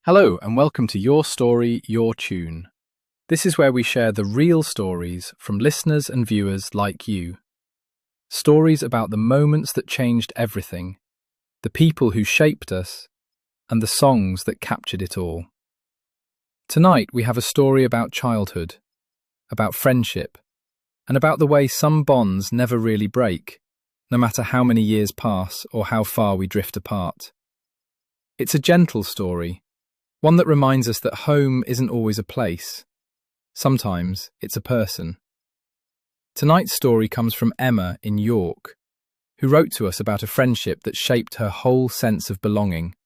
Hello, and welcome to Your Story, Your Tune. This is where we share the real stories from listeners and viewers like you. Stories about the moments that changed everything, the people who shaped us, and the songs that captured it all. Tonight we have a story about childhood, about friendship, and about the way some bonds never really break, no matter how many years pass or how far we drift apart. It's a gentle story, one that reminds us that home isn't always a place. Sometimes it's a person. Tonight's story comes from Emma in York, who wrote to us about a friendship that shaped her whole sense of belonging,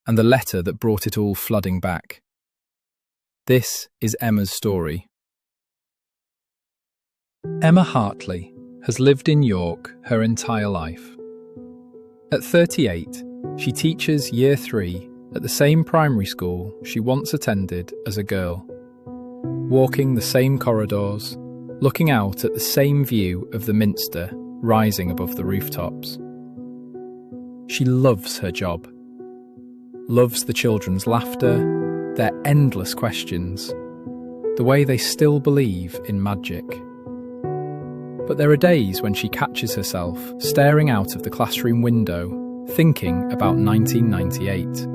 and the letter that brought it all flooding back. This is Emma's story. Emma Hartley has lived in York her entire life. At 38, she teaches Year 3 at the same primary school she once attended as a girl, walking the same corridors, looking out at the same view of the Minster rising above the rooftops. She loves her job, loves the children's laughter, their endless questions, the way they still believe in magic. But there are days when she catches herself staring out of the classroom window, thinking about 1998.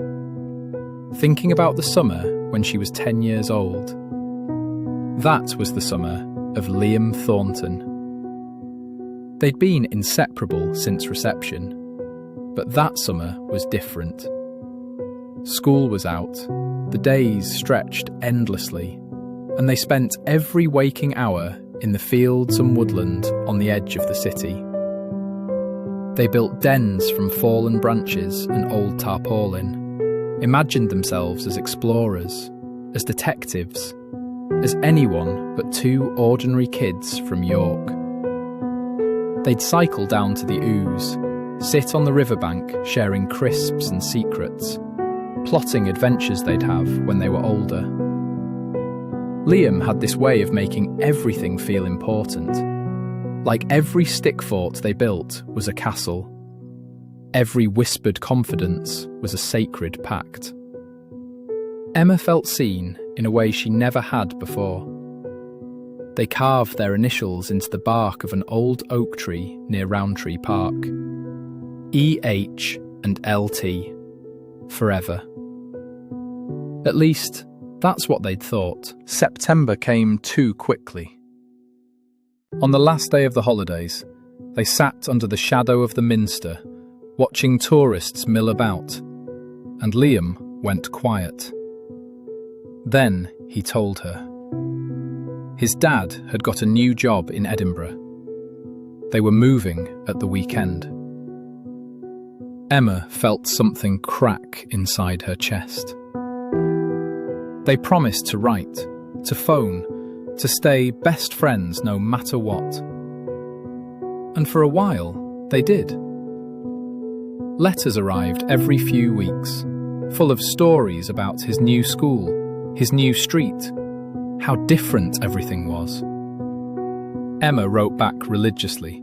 Thinking about the summer when she was 10 years old. That was the summer of Liam Thornton. They'd been inseparable since reception, but that summer was different. School was out, the days stretched endlessly, and they spent every waking hour in the fields and woodland on the edge of the city. They built dens from fallen branches and old tarpaulin, imagined themselves as explorers, as detectives, as anyone but two ordinary kids from York. They'd cycle down to the Ouse, sit on the riverbank sharing crisps and secrets, plotting adventures they'd have when they were older. Liam had this way of making everything feel important. Like every stick fort they built was a castle. Every whispered confidence was a sacred pact. Emma felt seen in a way she never had before. They carved their initials into the bark of an old oak tree near Rowntree Park. E.H. and L.T. Forever. At least, that's what they'd thought. September came too quickly. On the last day of the holidays, they sat under the shadow of the Minster, watching tourists mill about, and Liam went quiet. Then he told her. His dad had got a new job in Edinburgh. They were moving at the weekend. Emma felt something crack inside her chest. They promised to write, to phone, to stay best friends no matter what. And for a while, they did. Letters arrived every few weeks, full of stories about his new school, his new street, how different everything was. Emma wrote back religiously,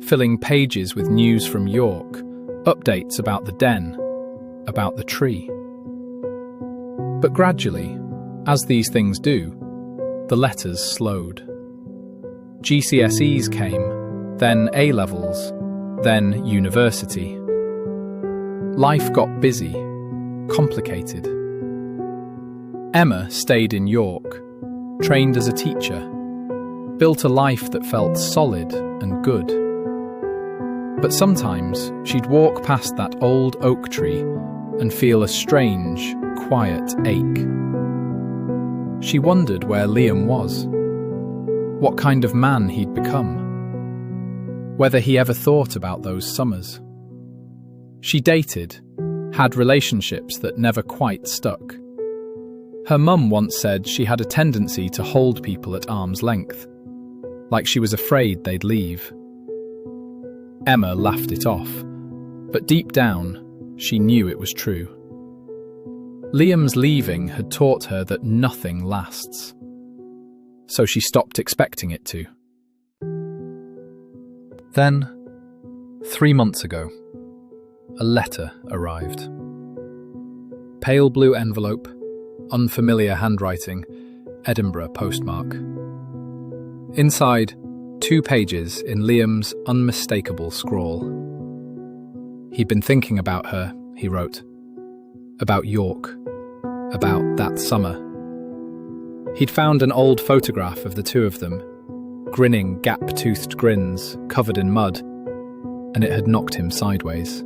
filling pages with news from York, updates about the den, about the tree. But gradually, as these things do, the letters slowed. GCSEs came, then A-levels, then university. Life got busy, complicated. Emma stayed in York, trained as a teacher, built a life that felt solid and good. But sometimes she'd walk past that old oak tree and feel a strange, quiet ache. She wondered where Liam was, what kind of man he'd become, whether he ever thought about those summers. She dated, had relationships that never quite stuck. Her mum once said she had a tendency to hold people at arm's length, like she was afraid they'd leave. Emma laughed it off, but deep down, she knew it was true. Liam's leaving had taught her that nothing lasts, so she stopped expecting it to. Then, 3 months ago, a letter arrived. pale blue envelope, unfamiliar handwriting, Edinburgh postmark. Inside, 2 pages in Liam's unmistakable scrawl. He'd been thinking about her, he wrote. About York. About that summer. He'd found an old photograph of the two of them, grinning gap-toothed grins, covered in mud, and it had knocked him sideways.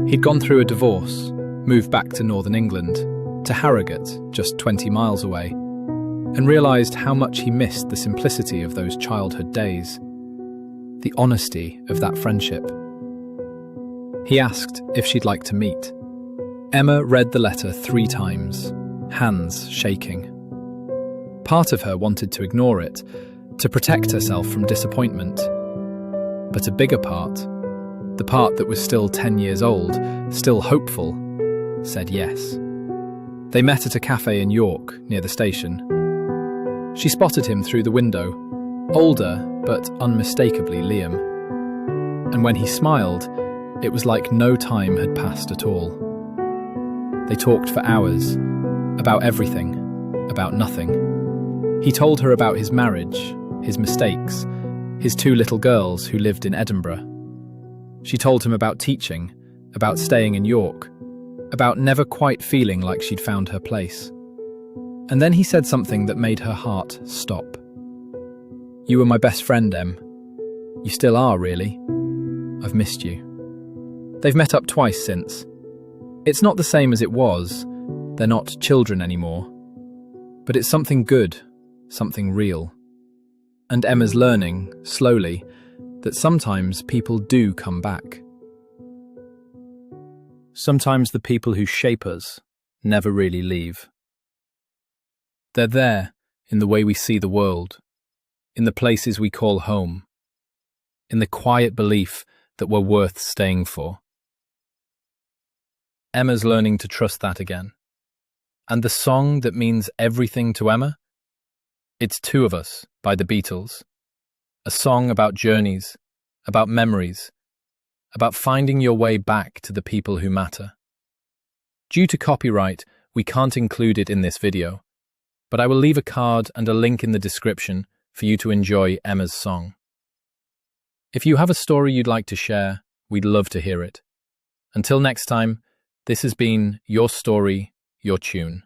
He'd gone through a divorce, moved back to northern England, to Harrogate, just 20 miles away, and realised how much he missed the simplicity of those childhood days, the honesty of that friendship. He asked if she'd like to meet. Emma read the letter 3 times, hands shaking. Part of her wanted to ignore it, to protect herself from disappointment. But a bigger part, the part that was still 10 years old, still hopeful, said yes. They met at a cafe in York, near the station. She spotted him through the window, older but unmistakably Liam. And when he smiled, it was like no time had passed at all. They talked for hours, about everything, about nothing. He told her about his marriage, his mistakes, his 2 little girls who lived in Edinburgh. She told him about teaching, about staying in York, about never quite feeling like she'd found her place. And then he said something that made her heart stop. "You were my best friend, Em. You still are, really. I've missed you." They've met up twice since. It's not the same as it was. They're not children anymore. But it's something good, something real. And Emma's learning, slowly, that sometimes people do come back. Sometimes the people who shape us never really leave. They're there in the way we see the world, in the places we call home, in the quiet belief that we're worth staying for. Emma's learning to trust that again. And the song that means everything to Emma? It's 2 of Us by the Beatles. A song about journeys, about memories, about finding your way back to the people who matter. Due to copyright, we can't include it in this video, but I will leave a card and a link in the description for you to enjoy Emma's song. If you have a story you'd like to share, we'd love to hear it. Until next time, this has been Your Story, Your Tune.